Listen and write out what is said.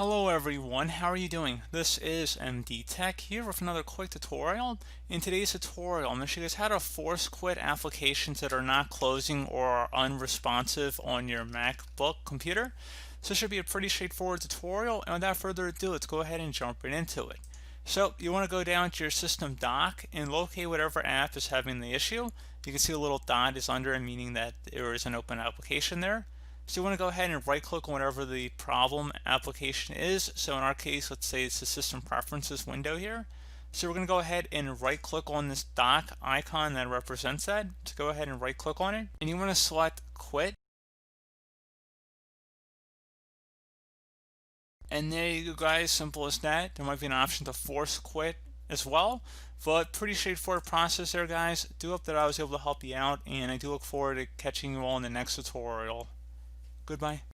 Hello everyone, how are you doing? This is MD Tech here with another quick tutorial. In today's tutorial, I'm going to show you guys how to force quit applications that are not closing or are unresponsive on your MacBook computer. So it should be a pretty straightforward tutorial, and without further ado, let's go ahead and jump right into it. So you want to go down to your system dock and locate whatever app is having the issue. You can see a little dot is under it, meaning that there is an open application there. So you want to go ahead and right click on whatever the problem application is. So in our case, let's say it's the system preferences window here. So we're going to go ahead and right click on this dock icon that represents that. So go ahead and right click on it, and you want to select quit. And there you go guys, simple as that. There might be an option to force quit as well, but pretty straightforward process there guys. Do hope that I was able to help you out, and I do look forward to catching you all in the next tutorial. Goodbye.